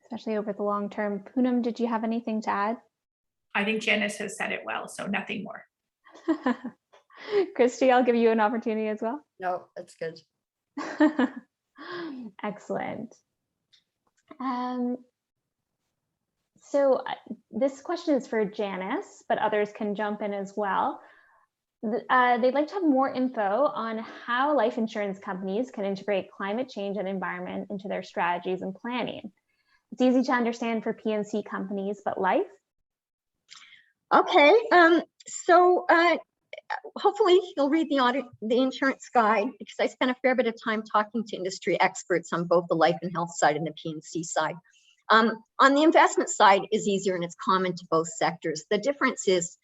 Especially over the long term. Poonam, did you have anything to add? I think Janis has said it well, so nothing more. Christie, I'll give you an opportunity as well. No, that's good. Excellent. So this question is for Janis, but others can jump in as well. They'd like to have more info on how life insurance companies can integrate climate change and environment into their strategies and planning. It's easy to understand for P&C companies, but life? Okay, so hopefully you'll read the insurance guide, because I spent a fair bit of time talking to industry experts on both the life and health side and the P&C side. On the investment side is easier and it's common to both sectors. The difference is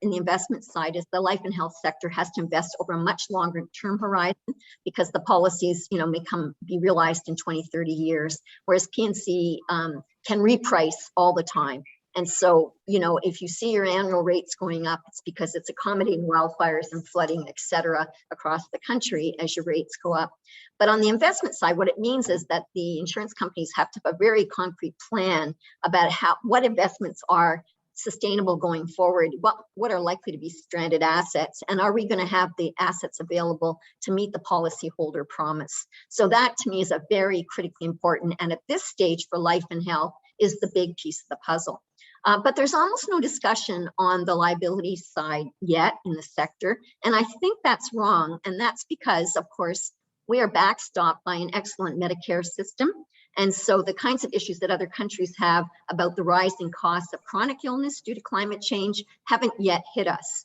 in the investment side is the life and health sector has to invest over a much longer term horizon, because the policies, you know, may be realized in 20, 30 years, whereas P&C can reprice all the time. And so, you know, if you see your annual rates going up, it's because it's accommodating wildfires and flooding, et cetera, across the country as your rates go up. But on the investment side, what it means is that the insurance companies have to have a very concrete plan about what investments are sustainable going forward, what are likely to be stranded assets, and are we going to have the assets available to meet the policyholder promise. So that to me is a very critically important, and at this stage for life and health is the big piece of the puzzle. But there's almost no discussion on the liability side yet in the sector, and I think that's wrong, and that's because, of course, we are backstopped by an excellent Medicare system. And so the kinds of issues that other countries have about the rising costs of chronic illness due to climate change haven't yet hit us.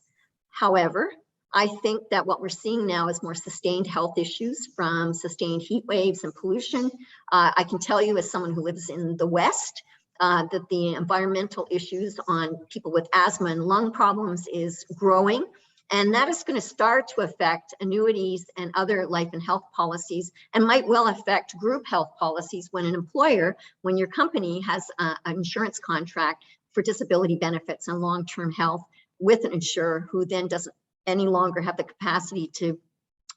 However, I think that what we're seeing now is more sustained health issues from sustained heat waves and pollution. I can tell you, as someone who lives in the West, that the environmental issues on people with asthma and lung problems is growing. And that is going to start to affect annuities and other life and health policies, and might well affect group health policies when an employer, when your company has an insurance contract for disability benefits and long-term health with an insurer who then doesn't any longer have the capacity to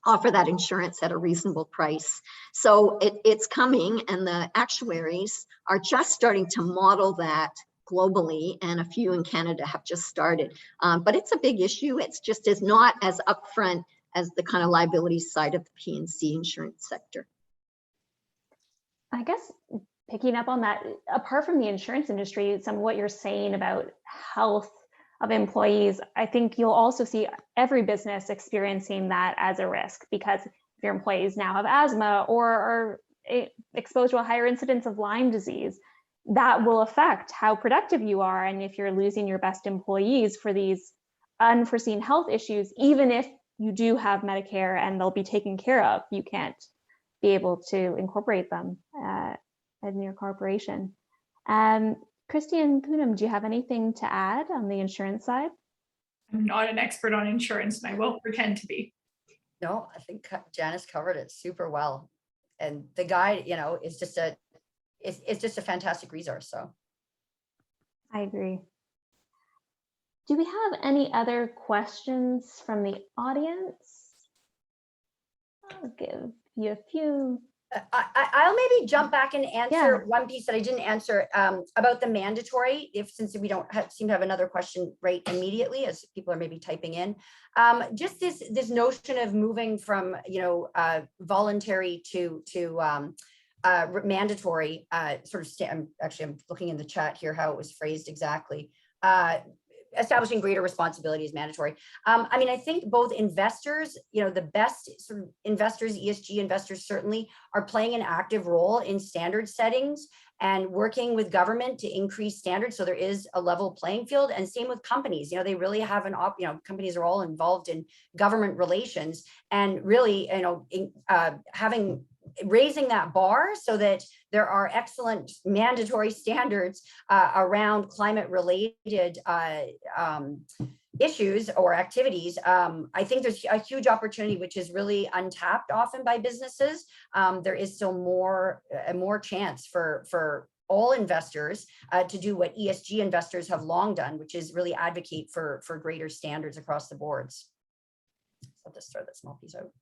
offer that insurance at a reasonable price. So it's coming, and the actuaries are just starting to model that globally, and a few in Canada have just started. But it's a big issue. It's just is not as upfront as the kind of liability side of the P&C insurance sector. I guess picking up on that, apart from the insurance industry, some of what you're saying about health of employees, I think you'll also see every business experiencing that as a risk, because if your employees now have asthma or are exposed to a higher incidence of Lyme disease, that will affect how productive you are. And if you're losing your best employees for these unforeseen health issues, even if you do have Medicare and they'll be taken care of, you can't be able to incorporate them in your corporation. Christie and Poonam, do you have anything to add on the insurance side? I'm not an expert on insurance, and I won't pretend to be. No, I think Janis covered it super well. And the guide, you know, is just it's just a fantastic resource. So I agree. Do we have any other questions from the audience? I'll give you a few. I'll maybe jump back and answer Yeah. one piece that I didn't answer about the mandatory, since we don't seem to have another question right immediately as people are maybe typing in. Just this notion of moving from voluntary to mandatory, I'm looking in the chat here how it was phrased exactly. Establishing greater responsibility is mandatory. I mean, I think both investors, the best sort of investors, ESG investors certainly are playing an active role in standard settings and working with government to increase standards so there is a level playing field. And same with companies, they really have companies are all involved in government relations and really, raising that bar so that there are excellent mandatory standards around climate related issues or activities. I think there's a huge opportunity which is really untapped often by businesses. There is still more chance for all investors to do what ESG investors have long done, which is really advocate for greater standards across the boards. So I'll just throw that small piece out.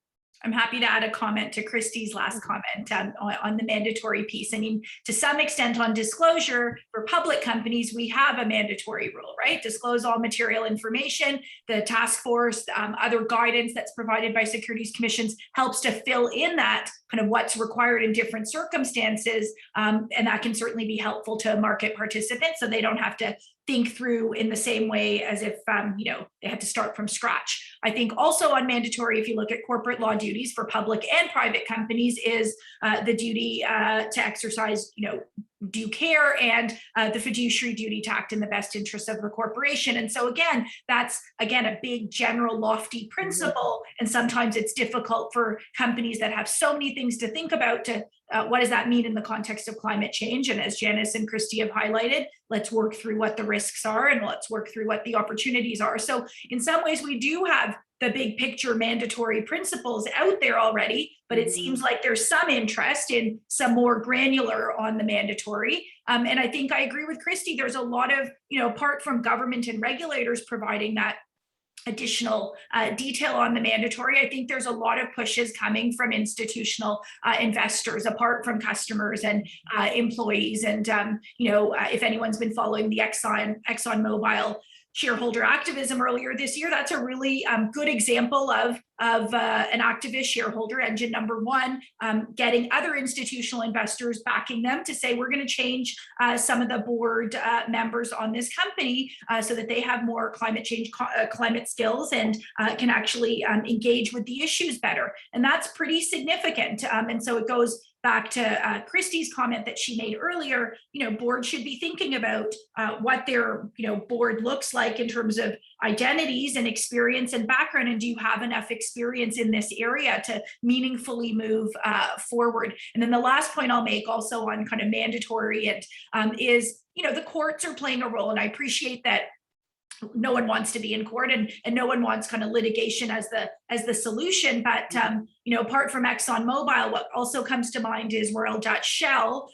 I'm happy to add a comment to Christie's last comment on the mandatory piece. I mean, to some extent on disclosure for public companies, we have a mandatory rule, right? Disclose all material information. The task force, other guidance that's provided by securities commissions helps to fill in that kind of what's required in different circumstances. And that can certainly be helpful to market participants so they don't have to think through in the same way as if they had to start from scratch. I think also on mandatory, if you look at corporate law duties for public and private companies, is the duty to exercise due care and the fiduciary duty to act in the best interest of the corporation. And so again, that's a big general lofty principle. And sometimes it's difficult for companies that have so many things to think about to what does that mean in the context of climate change? And as Janis and Christie have highlighted, let's work through what the risks are and let's work through what the opportunities are. So in some ways, we do have the big picture mandatory principles out there already, but it seems like there's some interest in some more granular on the mandatory. And I think I agree with Christie. There's a lot of, apart from government and regulators providing that additional detail on the mandatory, I think there's a lot of pushes coming from institutional investors, apart from customers and employees. And if anyone's been following the ExxonMobil shareholder activism earlier this year, that's a really good example of an activist shareholder, engine number one, getting other institutional investors backing them to say, we're going to change some of the board members on this company so that they have more climate change, climate skills and can actually engage with the issues better. And that's pretty significant. And so it goes back to Christie's comment that she made earlier, boards should be thinking about what their board looks like in terms of identities and experience and background, and do you have enough experience in this area to meaningfully move forward. And then the last point I'll make also on kind of mandatory is, the courts are playing a role, and I appreciate that no one wants to be in court and no one wants kind of litigation as the solution. But, apart from ExxonMobil, what also comes to mind is Royal Dutch Shell,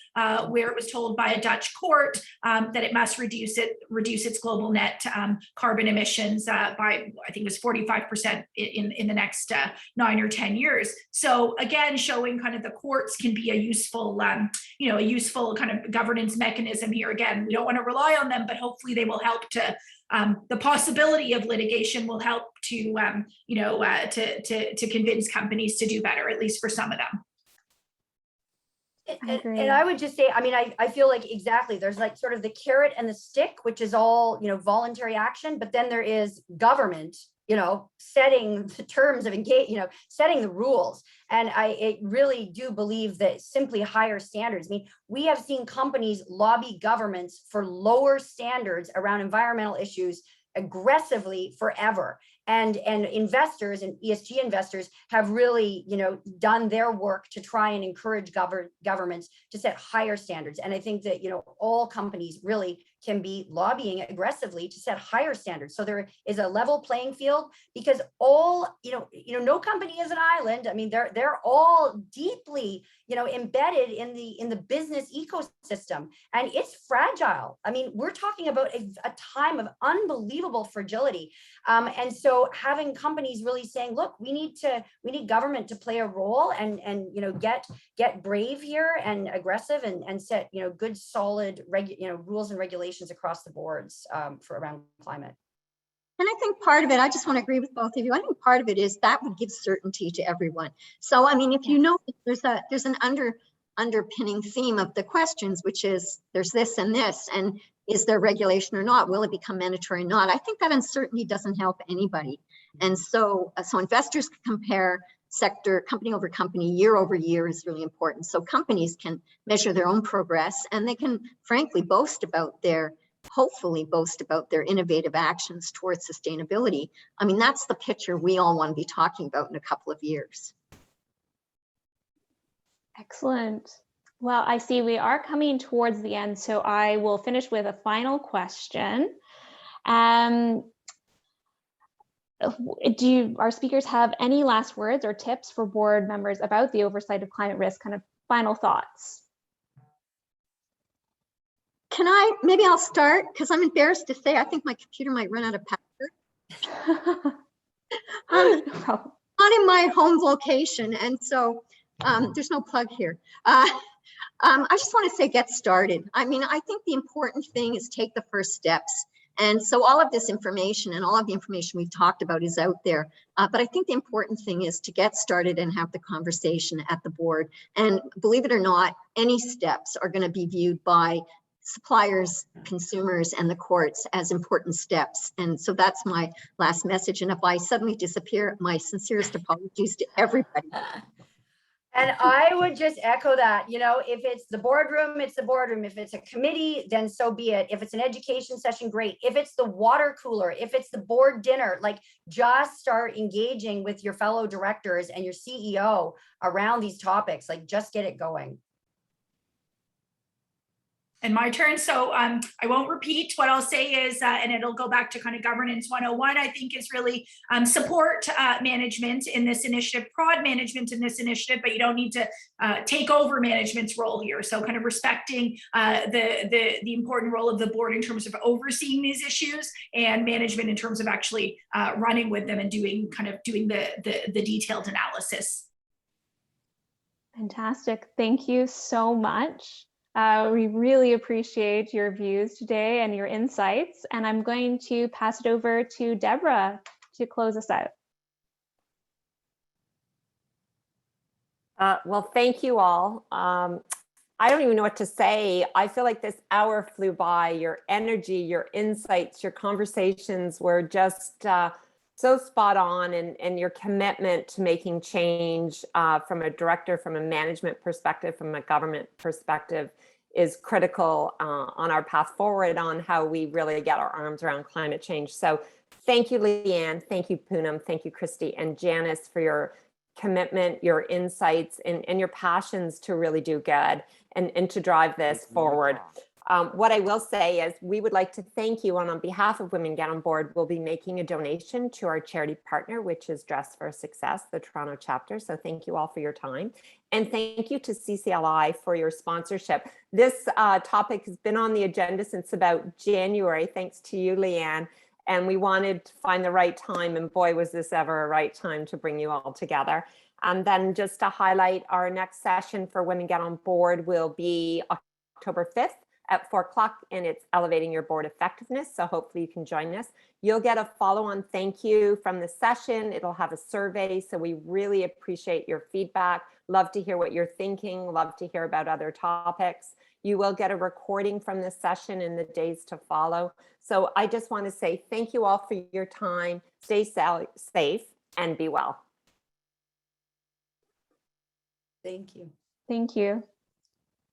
where it was told by a Dutch court that it must reduce its global net carbon emissions by, I think it was 45% in the next 9 or 10 years. So again, showing kind of the courts can be a useful kind of governance mechanism here. Again, we don't want to rely on them, but hopefully they will help to the possibility of litigation will help to convince companies to do better, at least for some of them. And I would just say, I feel like exactly, there's like sort of the carrot and the stick, which is all, voluntary action, but then there is government, setting the terms of engagement, setting the rules. And I really do believe that simply higher standards. We have seen companies lobby governments for lower standards around environmental issues aggressively forever. And investors and ESG investors have really, done their work to try and encourage governments to set higher standards. And I think that, all companies really can be lobbying aggressively to set higher standards. So there is a level playing field, because all, no company is an island. I mean, they're all deeply, embedded in the business ecosystem, and it's fragile. I mean, we're talking about a time of unbelievable fragility. And so having companies really saying, look, we need government to play a role and get brave here and aggressive and set, good, solid, rules and regulations across the boards for around climate. And I think part of it, I just want to agree with both of you. I think part of it is that would give certainty to everyone. So, I mean, if you know there's an underpinning theme of the questions, which is there's this and this, and is there regulation or not? Will it become mandatory or not? I think that uncertainty doesn't help anybody. And so investors can compare sector, company over company, year over year is really important. So companies can measure their own progress, and they can frankly hopefully boast about their innovative actions towards sustainability. I mean, that's the picture we all want to be talking about in a couple of years. Excellent. Well, I see we are coming towards the end, so I will finish with a final question. Do our speakers have any last words or tips for board members about the oversight of climate risk? Kind of final thoughts. Maybe I'll start, because I'm embarrassed to say I think my computer might run out of power. Not in my home location, and so there's no plug here. I just want to say get started. I mean, I think the important thing is take the first steps. And so all of this information and all of the information we've talked about is out there. But I think the important thing is to get started and have the conversation at the board. And believe it or not, any steps are going to be viewed by suppliers, consumers, and the courts as important steps. And so that's my last message. And if I suddenly disappear, my sincerest apologies to everybody. And I would just echo that, if it's the boardroom, it's the boardroom. If it's a committee, then so be it. If it's an education session, great. If it's the water cooler, if it's the board dinner, like just start engaging with your fellow directors and your CEO around these topics, like just get it going. And my turn. So I won't repeat. What I'll say is, and it'll go back to kind of governance 101, I think is really support management in this initiative, prod management in this initiative, but you don't need to take over management's role here. So kind of respecting the important role of the board in terms of overseeing these issues, and management in terms of actually running with them and doing the detailed analysis. Fantastic. Thank you so much. We really appreciate your views today and your insights. And I'm going to pass it over to Deborah to close us out. Well, thank you all. I don't even know what to say. I feel like this hour flew by. Your energy, your insights, your conversations were just so spot on, and your commitment to making change from a director, from a management perspective, from a government perspective is critical on our path forward on how we really get our arms around climate change. So thank you, Liane. Thank you, Poonam. Thank you, Christie and Janis, for your commitment, your insights, and your passions to really do good and to drive this forward. What I will say is we would like to thank you, and on behalf of Women Get On Board, we'll be making a donation to our charity partner, which is Dress for Success, the Toronto chapter. So thank you all for your time. And thank you to CCLI for your sponsorship. This topic has been on the agenda since about January, thanks to you, Liane. And we wanted to find the right time, and boy, was this ever a right time to bring you all together. And then just to highlight, our next session for Women Get On Board will be October 5th. At 4 o'clock, and it's Elevating Your Board Effectiveness. So hopefully you can join us. You'll get a follow-on thank you from the session. It'll have a survey. So we really appreciate your feedback. Love to hear what you're thinking. Love to hear about other topics. You will get a recording from this session in the days to follow. So I just want to say thank you all for your time. Stay safe and be well. Thank you. Thank you.